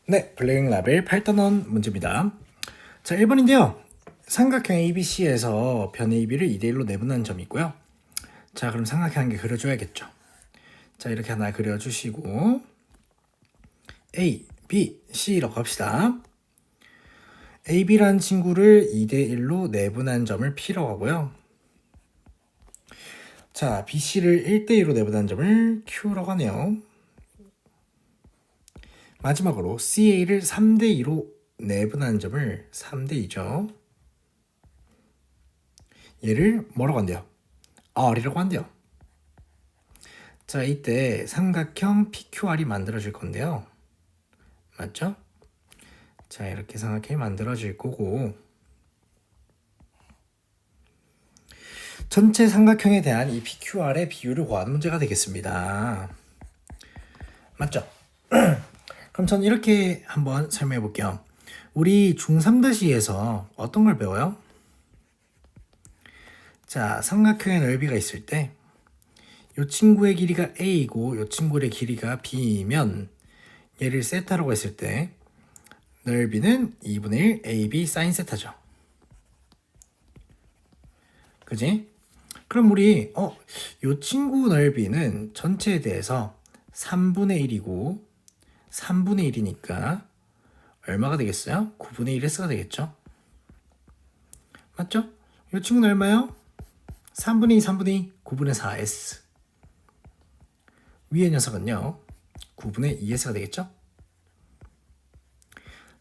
네, 블랙 라벨 8단원 문제입니다. 자, 1번인데요. 삼각형 ABC에서 변 AB를 2대1로 내분한 점이 있고요. 자, 그럼 삼각형 한 개 그려줘야겠죠. 자, 이렇게 하나 그려주시고 A, B, C라고 합시다. AB라는 친구를 2대1로 내분한 점을 P라고 하고요. 자, BC를 1대2로 내분한 점을 Q라고 하네요. 마지막으로 CA를 3대2로 내분한 점을 3대2죠. 얘를 뭐라고 한대요? R이라고 한대요. 자, 이때 삼각형 PQR이 만들어질 건데요. 맞죠? 자, 이렇게 삼각형이 만들어질 거고 전체 삼각형에 대한 이 PQR의 비율을 구하는 문제가 되겠습니다. 맞죠? 그럼 전 이렇게 한번 설명해 볼게요. 우리 중3-2에서 어떤 걸 배워요? 자, 삼각형의 넓이가 있을 때 이 친구의 길이가 A이고 이 친구의 길이가 B이면 얘를 세타라고 했을 때 넓이는 2분의 1 AB sin 세타죠. 그지? 그럼 우리 이 친구 넓이는 전체에 대해서 3분의 1이고 3분의 1이니까 얼마가 되겠어요? 9분의 1S가 되겠죠? 맞죠? 이 친구는 얼마요? 3분의 2, 3분의 2, 9분의 4S. 위의 녀석은요 9분의 2S가 되겠죠?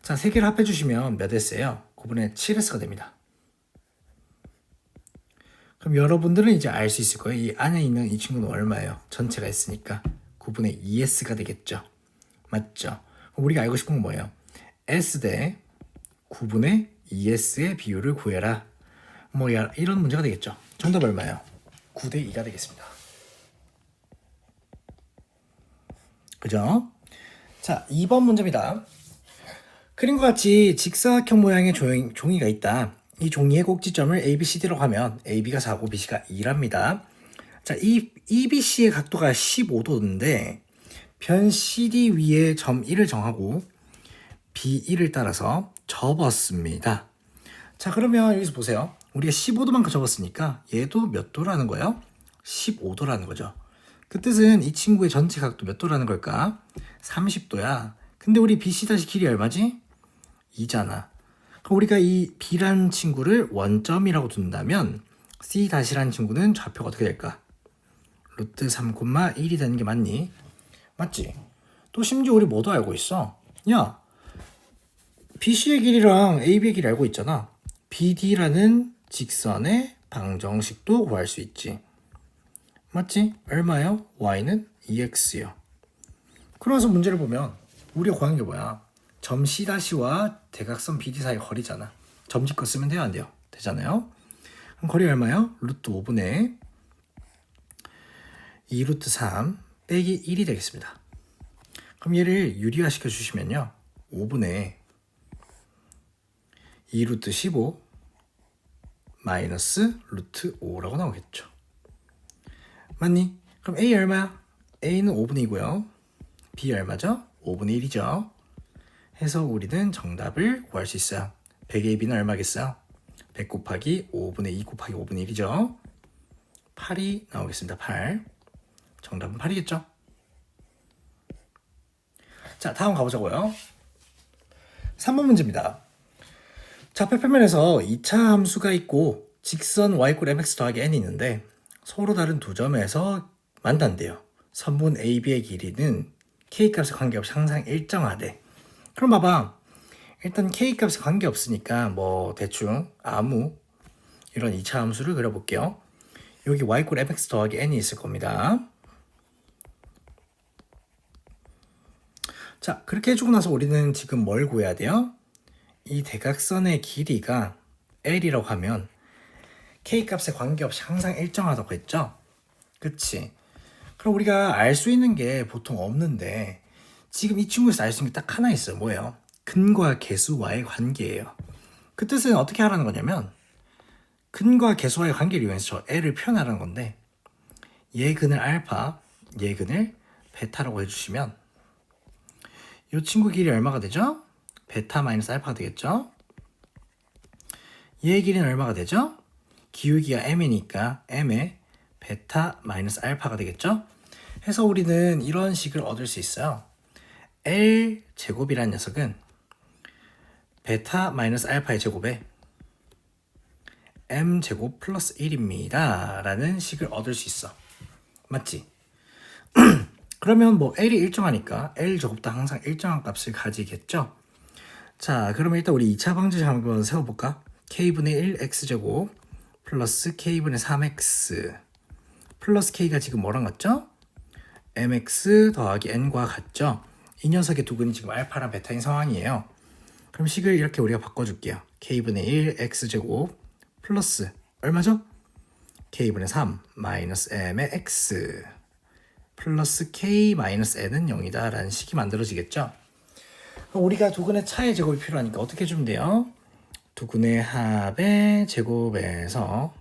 자, 세 개를 합해주시면 몇 S예요? 9분의 7S가 됩니다. 그럼 여러분들은 이제 알 수 있을 거예요. 이 안에 있는 이 친구는 얼마예요? 전체가 있으니까 9분의 2S가 되겠죠. 맞죠? 우리가 알고 싶은 건 뭐예요? S 대 9분의 2S의 비율을 구해라. 뭐 이런 문제가 되겠죠. 정답 얼마예요? 9대 2가 되겠습니다. 그죠? 자, 2번 문제입니다. 그림과 같이 직사각형 모양의 종이가 있다. 이 종이의 꼭지점을 ABCD라고 하면 AB가 4고 BC가 2랍니다. 자, 이 EBC의 각도가 15도인데 변 CD 위에 점 1을 정하고 B1을 따라서 접었습니다. 자, 그러면 여기서 보세요. 우리가 15도만큼 접었으니까 얘도 몇 도라는 거예요? 15도라는 거죠. 그 뜻은 이 친구의 전체 각도 몇 도라는 걸까? 30도야. 근데 우리 BC 다시 길이 얼마지? 2잖아. 그럼 우리가 이 B라는 친구를 원점이라고 둔다면 C 다시라는 친구는 좌표가 어떻게 될까? 루트 3,1이 되는 게 맞니? 맞지? 또 심지어 우리 뭐도 알고 있어? 야, BC의 길이랑 AB의 길이 알고 있잖아. BD라는 직선의 방정식도 구할 수 있지. 맞지? 얼마요? Y는 2X요. 그러면서 문제를 보면 우리가 구하는 게 뭐야? 점 C'와 대각선 BD 사이 거리잖아. 점집거 쓰면 돼요? 안 돼요? 되잖아요? 그럼 거리 얼마요? 루트 5분의 2 루트 3 빼기 1이 되겠습니다. 그럼 얘를 유리화 시켜주시면요. 5분의 2 루트 15 마이너스 루트 5라고 나오겠죠. 맞니? 그럼 A 얼마야? A는 5분의 2고요. B 얼마죠? 5분의 1이죠. 해서 우리는 정답을 구할 수 있어요. 100의 B는 얼마겠어요? 100 곱하기 5분의 2 곱하기 5분의 1이죠. 8이 나오겠습니다. 8. 정답은 8이겠죠? 자, 다음 가보자고요. 3번 문제입니다. 좌표 표면에서 2차 함수가 있고 직선 y = mx 더하기 n이 있는데 서로 다른 두 점에서 만난대요. 선분 AB의 길이는 K값에 관계없이 항상 일정하대. 그럼 봐봐. 일단 K값에 관계없으니까 뭐 대충 아무 이런 2차 함수를 그려볼게요. 여기 y = mx 더하기 n이 있을 겁니다. 자, 그렇게 해주고 나서 우리는 지금 뭘 구해야 돼요? 이 대각선의 길이가 L이라고 하면 K값에 관계없이 항상 일정하다고 했죠? 그치? 그럼 우리가 알 수 있는 게 보통 없는데 지금 이 친구에서 알 수 있는 게 딱 하나 있어요. 뭐예요? 근과 개수와의 관계예요. 그 뜻은 어떻게 하라는 거냐면 근과 계수와의 관계를 이용해서 저 L을 표현하는 건데 얘 근을 알파, 얘 근을 베타라고 해주시면 이 친구 길이 얼마가 되죠? 베타 마이너스 알파가 되겠죠? 얘의 길이는 얼마가 되죠? 기울기가 m이니까 m의 베타 마이너스 알파가 되겠죠? 해서 우리는 이런 식을 얻을 수 있어요. L 제곱이라는 녀석은 베타 마이너스 알파의 제곱에 m 제곱 플러스 1입니다 라는 식을 얻을 수 있어. 맞지? 그러면 뭐 L이 일정하니까 L 제곱도 항상 일정한 값을 가지겠죠? 자, 그러면 일단 우리 2차 방정식 한번 세워볼까? K분의 1 X제곱 플러스 K분의 3X 플러스 K가 지금 뭐랑 같죠? MX 더하기 N과 같죠? 이 녀석의 두 근이 지금 알파랑 베타인 상황이에요. 그럼 식을 이렇게 우리가 바꿔줄게요. K분의 1 X제곱 플러스 얼마죠? K분의 3 마이너스 M의 X 플러스 K 마이너스 N은 0이다 라는 식이 만들어지겠죠? 그럼 우리가 두 근의 차의 제곱이 필요하니까 어떻게 해주면 돼요? 두 근의 합의 제곱에서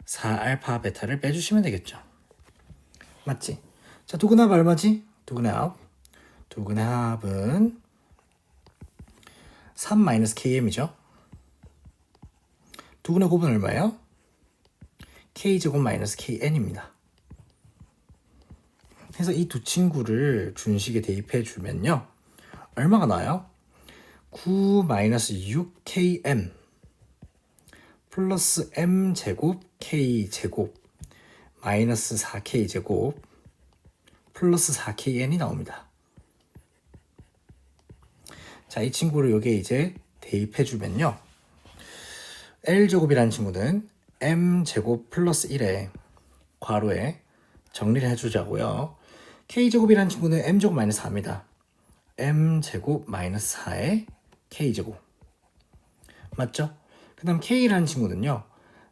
4알파 베타를 빼주시면 되겠죠. 맞지? 자, 두 근의 합 얼마지? 두 근의 합. 두 근의 합은 3-KM이죠. 두 근의 곱은 얼마예요? K제곱 마이너스 KN입니다. 그래서 이 두 친구를 준식에 대입해 주면요. 얼마가 나와요? 9-6KM 플러스 M제곱 K제곱 마이너스 4K제곱 플러스 4KN이 나옵니다. 자, 이 친구를 여기에 이제 대입해 주면요. L제곱이라는 친구는 M제곱 플러스 1에 괄호에 정리를 해주자고요. K제곱이라는 친구는 M제곱 마이너스 4입니다. M제곱 마이너스 4의 K제곱. 맞죠? 그 다음 K라는 친구는요.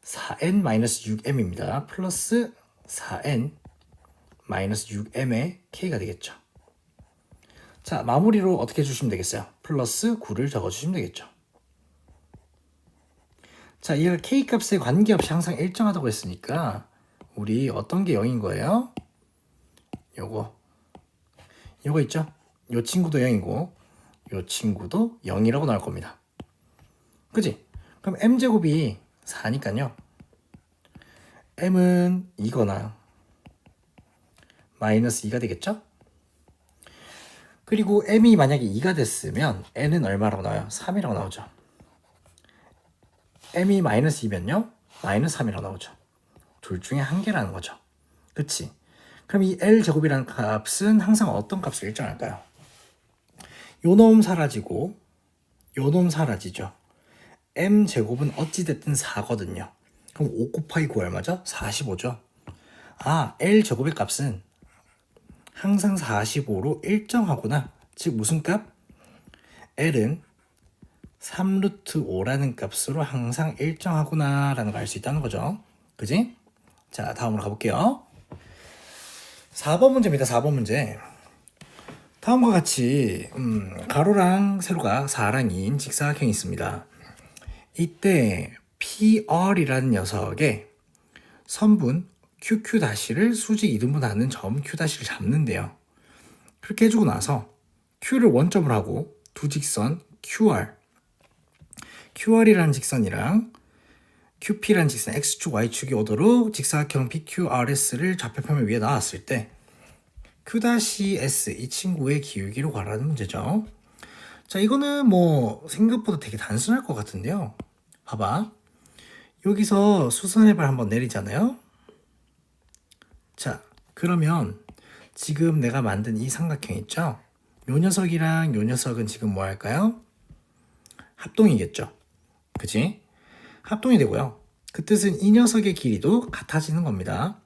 4N 마이너스 6M입니다. 플러스 4N 마이너스 6M의 K가 되겠죠. 자, 마무리로 어떻게 해주시면 되겠어요? 플러스 9를 적어주시면 되겠죠. 자, 얘가 K값에 관계없이 항상 일정하다고 했으니까 우리 어떤 게 0인 거예요? 요거 있죠? 요 친구도 0이고 요 친구도 0이라고 나올 겁니다. 그지? 그럼 M제곱이 4니까요. M은 2거나 마이너스 2가 되겠죠? 그리고 M이 만약에 2가 됐으면 N은 얼마라고 나와요? 3이라고 나오죠. M이 마이너스 2면요? 마이너스 3이라고 나오죠. 둘 중에 한 개라는 거죠. 그치? 그럼 이 L제곱이라는 값은 항상 어떤 값을 일정할까요? 요 놈 사라지고 요 놈 사라지죠. M제곱은 어찌됐든 4거든요. 그럼 5 곱하기 9 얼마죠? 45죠. 아, L제곱의 값은 항상 45로 일정하구나. 즉 무슨 값? L은 3루트 5라는 값으로 항상 일정하구나 라는 걸 알 수 있다는 거죠. 그지? 자, 다음으로 가볼게요. 4번 문제입니다. 4번 문제. 다음과 같이 가로랑 세로가 4랑 2인 직사각형이 있습니다. 이때 PR이라는 녀석의 선분 QQ-를 수직 이등분하는 점 Q-를 잡는데요. 그렇게 해주고 나서 Q를 원점으로 하고 두 직선 QR이라는 직선이랑 QP라는 직선 X축, Y축이 오도록 직사각형 PQRS를 좌표표면 위에 나왔을 때 Q-S 이 친구의 기울기로 구하라는 문제죠. 자, 이거는 뭐 생각보다 되게 단순할 것 같은데요. 봐봐. 여기서 수선해발 한번 내리잖아요. 자, 그러면 지금 내가 만든 이 삼각형 있죠? 요 녀석이랑 요 녀석은 지금 뭐 할까요? 합동이겠죠. 그치? 합동이 되고요. 그 뜻은 이 녀석의 길이도 같아지는 겁니다.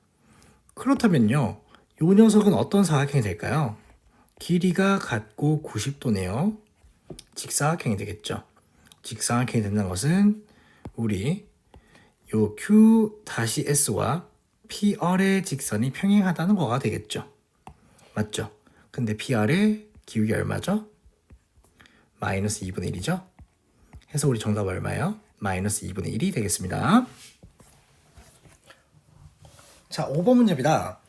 그렇다면요. 요 녀석은 어떤 사각형이 될까요? 길이가 같고 90도네요. 직사각형이 되겠죠. 직사각형이 된다는 것은 우리 요 Q-S와 PR의 직선이 평행하다는 거가 되겠죠. 맞죠? 근데 PR의 기울기 얼마죠? 마이너스 2분의 1이죠? 해서 우리 정답 얼마예요? 마이너스 2분의 1이 되겠습니다. 자, 5번 문제입니다.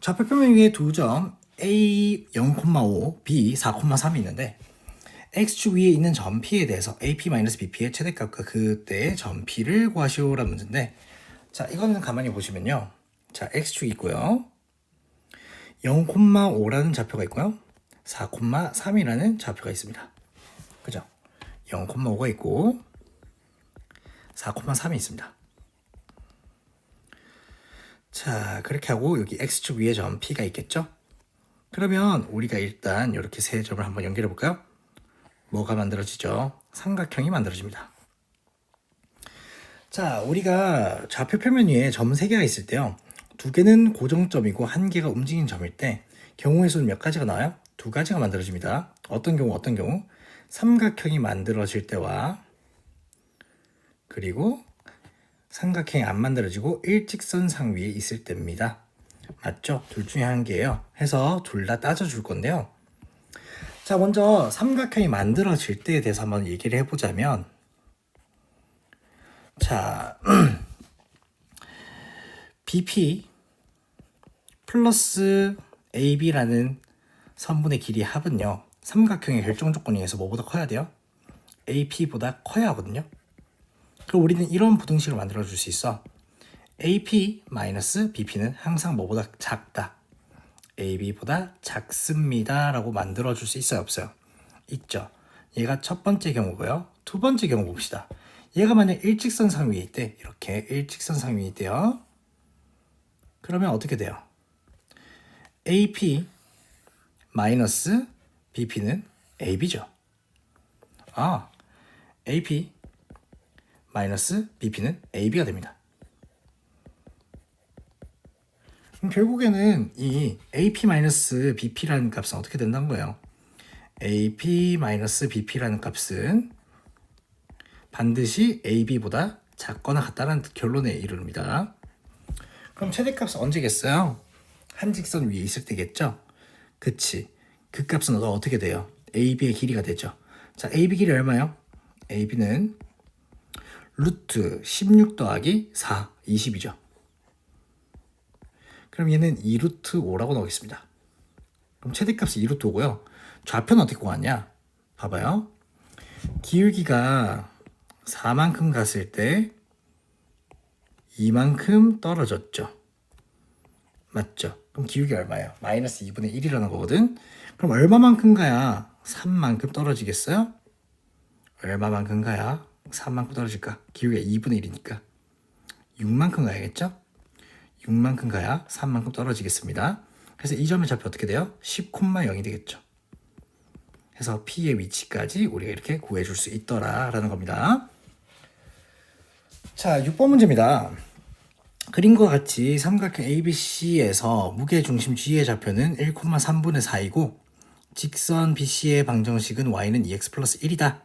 좌표 표면 위에 두 점 A 0,5, B 4,3이 있는데 X축 위에 있는 점 P에 대해서 AP-BP의 최대값과 그때의 점 P를 구하시오라는 문제인데, 자, 이거는 가만히 보시면요. 자, X축이 있고요. 0,5라는 좌표가 있고요. 4,3이라는 좌표가 있습니다. 그죠? 0,5가 있고 4,3이 있습니다. 자, 그렇게 하고 여기 X축 위에 점 P가 있겠죠? 그러면 우리가 일단 이렇게 세 점을 한번 연결해 볼까요? 뭐가 만들어지죠? 삼각형이 만들어집니다. 자, 우리가 좌표 표면 위에 점 3개가 있을 때요. 2개는 고정점이고 1개가 움직이는 점일 때 경우의 수는 몇 가지가 나와요? 2가지가 만들어집니다. 어떤 경우? 삼각형이 만들어질 때와 그리고 삼각형이 안 만들어지고 일직선상 위에 있을 때입니다. 맞죠? 둘 중에 한 개예요. 해서 둘 다 따져줄 건데요. 자, 먼저 삼각형이 만들어질 때에 대해서 한번 얘기를 해보자면, 자, BP 플러스 AB라는 선분의 길이 합은요, 삼각형의 결정 조건에 의해서 뭐보다 커야 돼요? AP보다 커야 하거든요. 그럼 우리는 이런 부등식을 만들어줄 수 있어. AP-BP는 항상 뭐보다 작다. AB보다 작습니다 라고 만들어줄 수 있어요, 없어요? 있죠. 얘가 첫 번째 경우고요. 두 번째 경우 봅시다. 얘가 만약 일직선상 위에 있대. 이렇게 일직선상 위에 있대요. 그러면 어떻게 돼요? AP 마이너스 BP는 AB죠. 아, AP 마이너스 BP는 AB가 됩니다. 그럼 결국에는 이 AP-BP라는 값은 어떻게 된다는 거예요? AP-BP라는 값은 반드시 AB보다 작거나 같다는 결론에 이릅니다. 그럼 최대값은 언제겠어요? 한 직선 위에 있을 때겠죠? 그치. 그 값은 어떻게 돼요? AB의 길이가 되죠. 자, AB 길이 얼마요? AB는 루트 16 더하기 4, 20이죠. 그럼 얘는 2루트 5라고 나오겠습니다. 그럼 최대값이 2루트 5고요. 좌표는 어떻게 구하냐? 봐봐요. 기울기가 4만큼 갔을 때 2만큼 떨어졌죠. 맞죠? 그럼 기울기 얼마예요? 마이너스 2분의 1이라는 거거든. 그럼 얼마만큼 가야 3만큼 떨어지겠어요? 얼마만큼 가야 3만큼 떨어질까? 기울기가 2분의 1이니까 6만큼 가야겠죠? 6만큼 가야 3만큼 떨어지겠습니다. 그래서 이 점의 좌표 어떻게 돼요? 10,0이 되겠죠. 그래서 P의 위치까지 우리가 이렇게 구해줄 수 있더라 라는 겁니다. 자, 6번 문제입니다. 그림과 같이 삼각형 ABC에서 무게중심 G의 좌표는 1,3분의 4이고 직선 BC의 방정식은 y는 2x 플러스 1이다.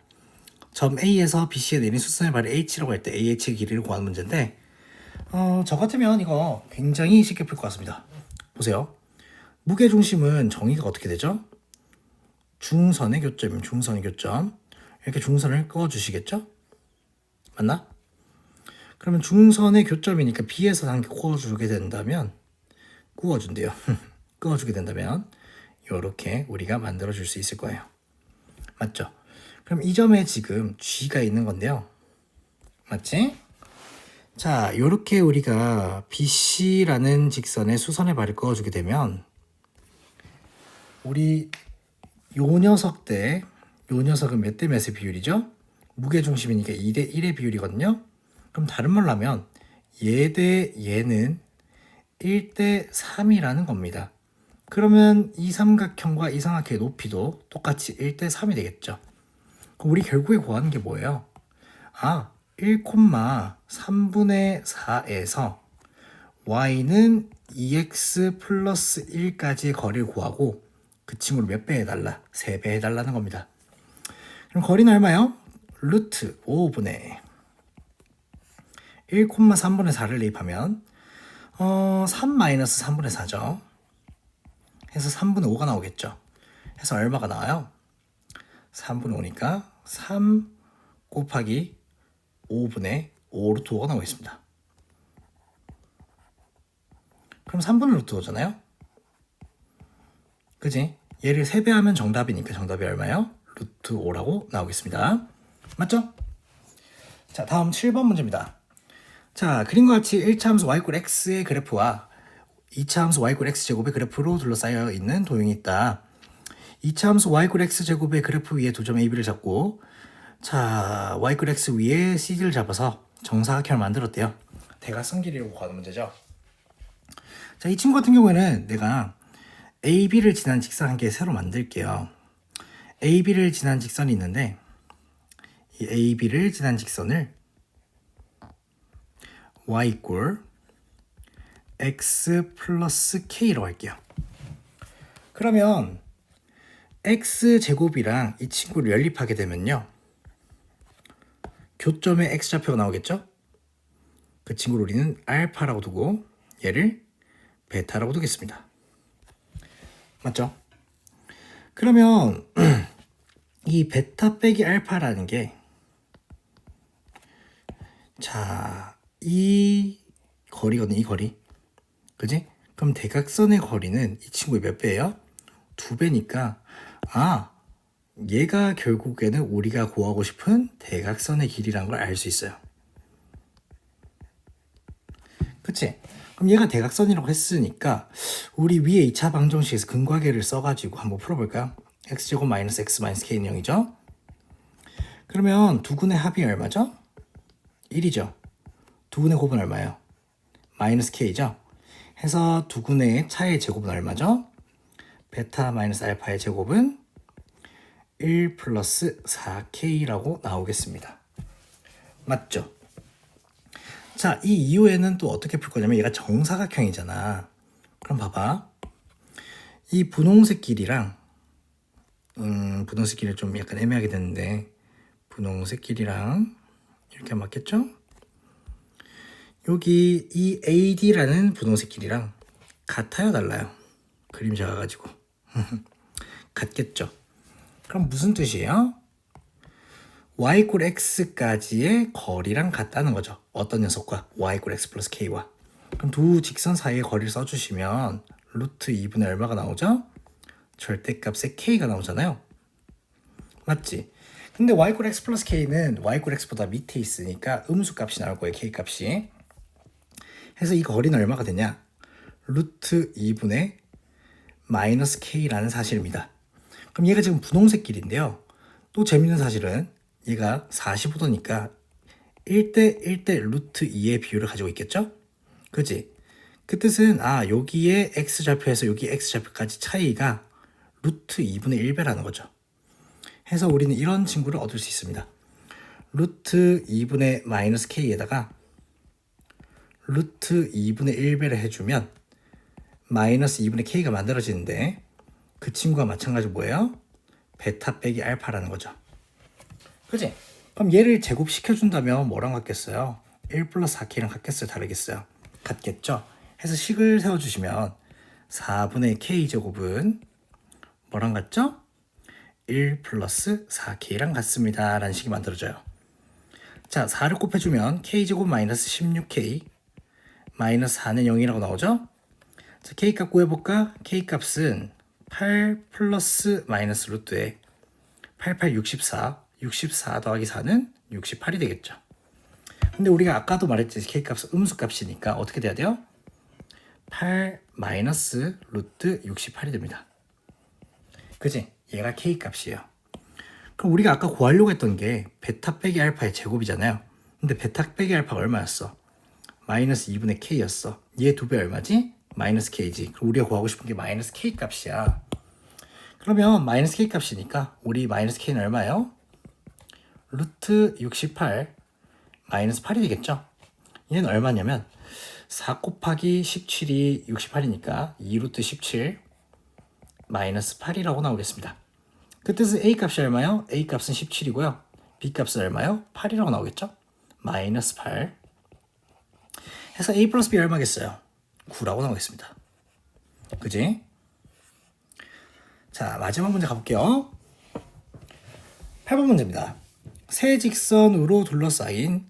점 A에서 BC에 내린 수선의 발이 H라고 할 때 AH의 길이를 구하는 문제인데, 저 같으면 이거 굉장히 쉽게 풀 것 같습니다. 보세요. 무게중심은 정의가 어떻게 되죠? 중선의 교점, 중선의 교점. 이렇게 중선을 그어주시겠죠? 맞나? 그러면 중선의 교점이니까 B에서 한 개 구워주게 된다면, 구워준대요. 그어주게 된다면 이렇게 우리가 만들어줄 수 있을 거예요. 맞죠? 그럼 이 점에 지금 G가 있는 건데요. 맞지? 자, 이렇게 우리가 BC라는 직선에 수선의 발을 그어주게 되면 우리 요 녀석은 몇 대 몇의 비율이죠? 무게중심이니까 2대 1의 비율이거든요. 그럼 다른 말로 하면 얘 대 얘는 1대 3이라는 겁니다. 그러면 이 삼각형과 이 삼각형의 높이도 똑같이 1대 3이 되겠죠. 그럼 우리 결국에 구하는 게 뭐예요? 1,3분의 4에서 y는 2x 플러스 1까지의 거리를 구하고 그 친구를 몇 배 해달라? 3배 해달라는 겁니다. 그럼 거리는 얼마요? 루트 5분의 1,3분의 4를 대입하면 3-3분의 4죠. 해서 3분의 5가 나오겠죠. 해서 얼마가 나와요? 3분의 5니까 3 곱하기 5분의 5 루트 5가 나오겠습니다. 그럼 3분의 루트 5잖아요. 그지? 얘를 3배 하면 정답이니까 정답이 얼마예요? 루트 5라고 나오겠습니다. 맞죠? 자, 다음 7번 문제입니다. 자, 그림과 같이 1차 함수 y = x의 그래프와 2차 함수 y = x제곱의 그래프로 둘러싸여 있는 도형이 있다. 2차 함수 y = x제곱의 그래프 위에 두 점 AB를 잡고 자, y = x 위에 CD를 잡아서 정사각형을 만들었대요. 대각선 길이로 구하는 문제죠. 자, 이 친구 같은 경우에는 내가 AB를 지난 직선 한 개 새로 만들게요. AB를 지난 직선이 있는데 이 AB를 지난 직선을 y = x 플러스 k로 할게요. 그러면 x제곱이랑 이 친구를 연립하게 되면요. 교점에 x좌표가 나오겠죠? 그 친구를 우리는 알파라고 두고 얘를 베타라고 두겠습니다. 맞죠? 그러면 이 베타 빼기 알파라는 게 자, 이 거리거든, 이 거리. 그지? 그럼 대각선의 거리는 이 친구의 몇 배예요? 2배니까 얘가 결국에는 우리가 구하고 싶은 대각선의 길이란 걸 알 수 있어요. 그치? 그럼 얘가 대각선이라고 했으니까 우리 위에 2차 방정식에서 근과계를 써가지고 한번 풀어볼까요? x제곱 마이너스 x 마이너스 k는 0이죠? 그러면 두근의 합이 얼마죠? 1이죠. 두근의 곱은 얼마예요? 마이너스 k죠? 해서 두근의 차의 제곱은 얼마죠? 베타 마이너스 알파의 제곱은 1 플러스 4k라고 나오겠습니다. 맞죠? 자, 이 이후에는 또 어떻게 풀 거냐면 얘가 정사각형이잖아. 그럼 봐봐. 이 분홍색 길이랑 분홍색 길이 좀 약간 애매하게 됐는데 분홍색 길이랑 이렇게 맞겠죠? 여기 이 AD라는 분홍색 길이랑 같아요, 달라요? 그림 작아가지고 같겠죠? 그럼 무슨 뜻이에요? y = x까지의 거리랑 같다는 거죠. 어떤 녀석과? y = x 플러스 k와. 그럼 두 직선 사이의 거리를 써주시면 루트 2분의 얼마가 나오죠? 절대값의 k가 나오잖아요. 맞지? 근데 y = x 플러스 k는 y = x보다 밑에 있으니까 음수값이 나올 거예요. k값이. 해서 이 거리는 얼마가 되냐? 루트 2분의 마이너스 k라는 사실입니다. 그럼 얘가 지금 분홍색 길인데요. 또 재밌는 사실은 얘가 45도니까 1대 1대 루트 2의 비율을 가지고 있겠죠? 그지? 그 뜻은 여기에 x좌표에서 여기 x좌표까지 차이가 루트 2분의 1배라는 거죠. 해서 우리는 이런 친구를 얻을 수 있습니다. 루트 2분의 마이너스 k에다가 루트 2분의 1배를 해주면 마이너스 2분의 k가 만들어지는데 그 친구가 마찬가지로 뭐예요? 베타 빼기 알파라는 거죠. 그치? 그럼 얘를 제곱시켜준다면 뭐랑 같겠어요? 1 플러스 4k랑 같겠어요? 다르겠어요? 같겠죠? 해서 식을 세워주시면 4분의 k제곱은 뭐랑 같죠? 1 플러스 4k랑 같습니다. 라는 식이 만들어져요. 자, 4를 곱해주면 k제곱 마이너스 16k 마이너스 4는 0이라고 나오죠? 자, k값 구해볼까? k값은 8 플러스 마이너스 루트에 88, 64 더하기 4는 68이 되겠죠. 근데 우리가 아까도 말했지 k값은 음수값이니까 어떻게 돼야 돼요? 8 마이너스 루트 68이 됩니다. 그지? 얘가 k값이에요. 그럼 우리가 아까 구하려고 했던 게 베타 빼기 알파의 제곱이잖아요. 근데 베타 빼기 알파가 얼마였어? 마이너스 2분의 k였어. 얘 2배 얼마지? 마이너스 k지. 그럼 우리가 구하고 싶은 게 마이너스 k 값이야. 그러면 마이너스 k 값이니까 우리 마이너스 k는 얼마예요? 루트 68 마이너스 8이 되겠죠? 얘는 얼마냐면 4 곱하기 17이 68이니까 2루트 17 마이너스 8이라고 나오겠습니다. 그 뜻은 a 값이 얼마요? a 값은 17이고요. b 값은 얼마요? 8이라고 나오겠죠? 마이너스 8 해서 a 플러스 b 얼마겠어요? 9라고 나오겠습니다. 그지? 자, 마지막 문제 가볼게요. 8번 문제입니다. 세 직선으로 둘러싸인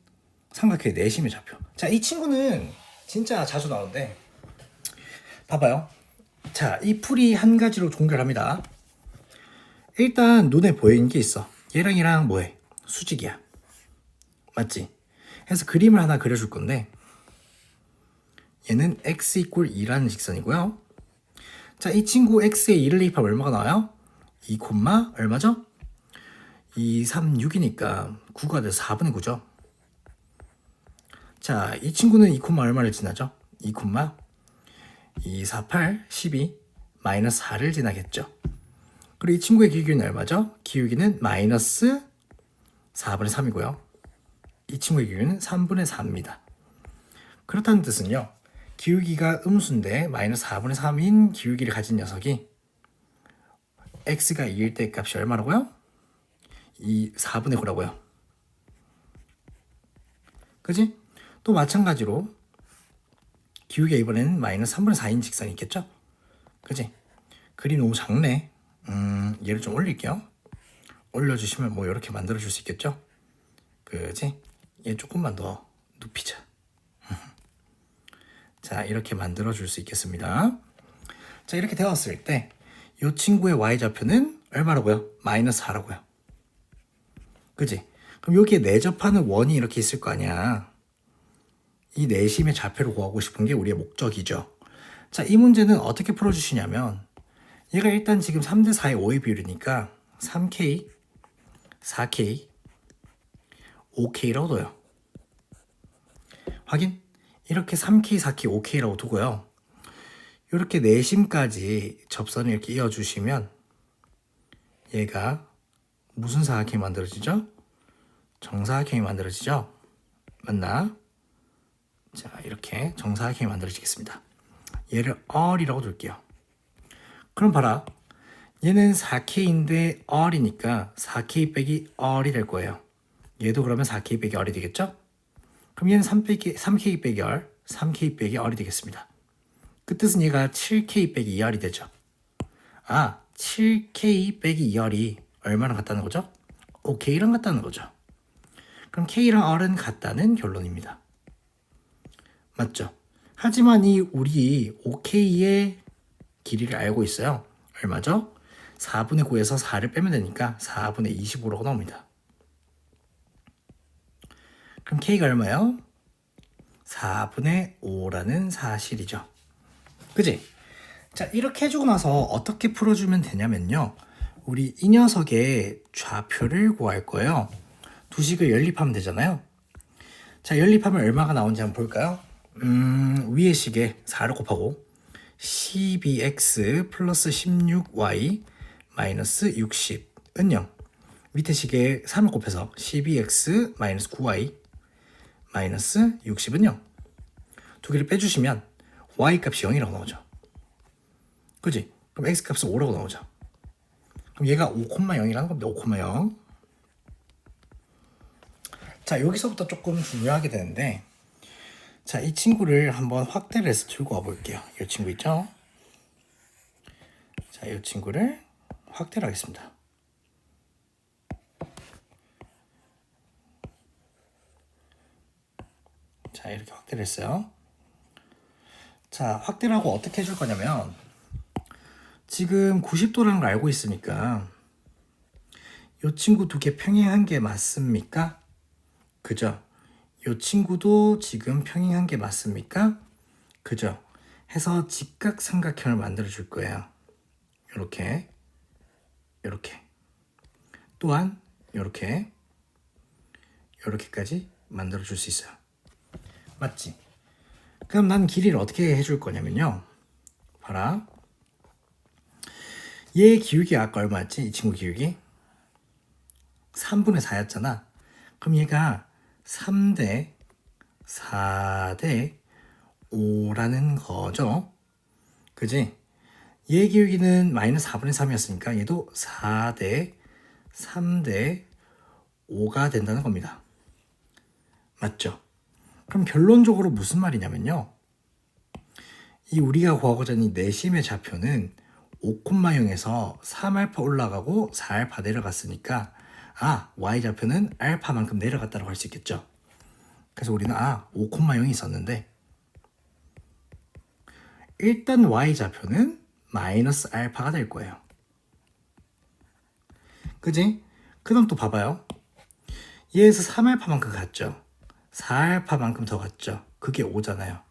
삼각형의 내심의 좌표. 자, 이 친구는 진짜 자주 나오는데 봐봐요. 자, 이 풀이 한 가지로 종결합니다. 일단 눈에 보이는 게 있어. 얘랑 얘랑 뭐해? 수직이야. 맞지? 그래서 그림을 하나 그려줄 건데 얘는 x 이퀄 2라는 직선이고요. 자, 이 친구 x에 2를 대입하면 얼마가 나와요? 2, 얼마죠? 2, 3, 6이니까 9가 돼서 4분의 9죠. 자, 이 친구는 2, 얼마를 지나죠? 2, 2, 4, 8, 12, 마이너스 4를 지나겠죠. 그리고 이 친구의 기울기는 얼마죠? 기울기는 마이너스 4분의 3이고요. 이 친구의 기울기는 3분의 4입니다. 그렇다는 뜻은요. 기울기가 음수인데 마이너스 4분의 3인 기울기를 가진 녀석이 x가 2일 때 값이 얼마라고요? 4분의 9라고요. 그지? 또 마찬가지로 기울기가 이번에는 마이너스 3분의 4인 직선이 있겠죠? 그지? 그림 너무 작네. 얘를 좀 올릴게요. 올려주시면 뭐 이렇게 만들어줄 수 있겠죠? 그지? 얘 조금만 더 눕히자. 자, 이렇게 만들어줄 수 있겠습니다. 자, 이렇게 되었을 때 이 친구의 y좌표는 얼마라고요? 마이너스 4라고요. 그지? 그럼 여기에 내접하는 원이 이렇게 있을 거 아니야. 이 내심의 좌표를 구하고 싶은 게 우리의 목적이죠. 자, 이 문제는 어떻게 풀어주시냐면 얘가 일단 지금 3대 4의 5의 비율이니까 3K, 4K, 5K라고 둬요. 확인? 이렇게 3K, 4K, 5K라고 두고요. 이렇게 내심까지 접선을 이렇게 이어주시면 얘가 무슨 사각형이 만들어지죠? 정사각형이 만들어지죠? 맞나? 자, 이렇게 정사각형이 만들어지겠습니다. 얘를 얼이라고 둘게요. 그럼 봐라. 얘는 4K인데 얼이니까 4K 빼기 얼이 될 거예요. 얘도 그러면 4K 빼기 얼이 되겠죠? 그럼 얘는 3K 빼기 얼, 3K 빼기 얼이 되겠습니다. 그 뜻은 얘가 7K 빼기 2얼이 되죠. 아, 7K 빼기 2얼이 얼마나 같다는 거죠? 5K랑 같다는 거죠. 그럼 K랑 R은 같다는 결론입니다. 맞죠? 하지만 우리 5K의 길이를 알고 있어요. 얼마죠? 4분의 9에서 4를 빼면 되니까 4분의 25라고 나옵니다. 그럼 K가 얼마예요? 4분의 5라는 사실이죠. 그지? 자, 이렇게 해주고 나서 어떻게 풀어주면 되냐면요. 우리 이 녀석의 좌표를 구할 거예요. 두 식을 연립하면 되잖아요. 자, 연립하면 얼마가 나오는지 한번 볼까요? 위의 식에 4를 곱하고 12x 플러스 16y 마이너스 60은 0. 밑에 식에 3을 곱해서 12x 마이너스 9y 마이너스 60은 0. 두 개를 빼주시면 y 값이 0이라고 나오죠. 그지? 그럼 x 값은 5라고 나오죠. 그럼 얘가 5,0이라는 겁니다. 5,0. 자, 여기서부터 조금 중요하게 되는데, 자, 이 친구를 한번 확대를 해서 들고 와 볼게요. 이 친구 있죠? 자, 이 친구를 확대를 하겠습니다. 자, 이렇게 확대를 했어요. 자, 확대를 하고 어떻게 해줄 거냐면, 지금 90도라는 걸 알고 있으니까, 이 친구 두 개 평행한 게 맞습니까? 그죠? 이 친구도 지금 평행한 게 맞습니까? 그죠? 해서 직각삼각형을 만들어 줄 거예요. 이렇게, 이렇게. 또한 이렇게, 이렇게까지 만들어 줄 수 있어요. 맞지? 그럼 난 길이를 어떻게 해줄 거냐면요. 봐라. 얘 기울기 아까 얼마였지? 이 친구 기울기? 3분의 4였잖아. 그럼 얘가 3대 4대 5라는 거죠. 그지? 얘 기울기는 마이너스 4분의 3이었으니까 얘도 4대 3대 5가 된다는 겁니다. 맞죠? 그럼 결론적으로 무슨 말이냐면요. 이 우리가 구하고자 하는 내심의 좌표는 5,0에서 3알파 올라가고 4알파 내려갔으니까 y좌표는 알파만큼 내려갔다고 할 수 있겠죠. 그래서 우리는 5,0이 있었는데 일단 y좌표는 마이너스 알파가 될 거예요. 그지? 그 다음 또 봐봐요. 얘에서 3알파만큼 갔죠. 4알파만큼 더 갔죠. 그게 5잖아요.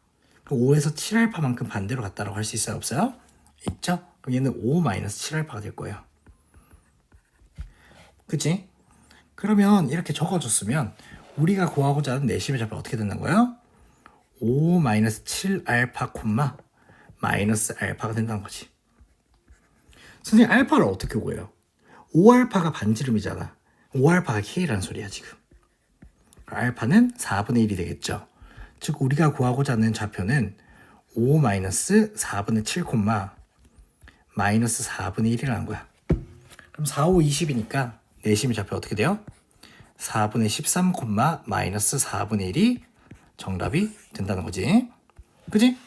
5에서 7알파만큼 반대로 갔다라고 할 수 있어요? 없어요? 있죠? 그럼 얘는 5 마이너스 7알파가 될 거예요. 그치? 그러면 이렇게 적어줬으면 우리가 구하고자 하는 내심의 좌표가 어떻게 되는 거예요? 5 마이너스 7알파 콤마 마이너스 알파가 된다는 거지. 선생님 알파를 어떻게 구해요? 5알파가 반지름이잖아. 5알파가 K라는 소리야 지금. 알파는 4분의 1이 되겠죠. 즉 우리가 구하고자 하는 좌표는 5 마이너스 4분의 7 콤마 마이너스 4분의 1이라는 거야. 그럼 4, 5, 20이니까 내심의 좌표 어떻게 돼요? 4분의 13 콤마 마이너스 4분의 1이 정답이 된다는 거지. 그지?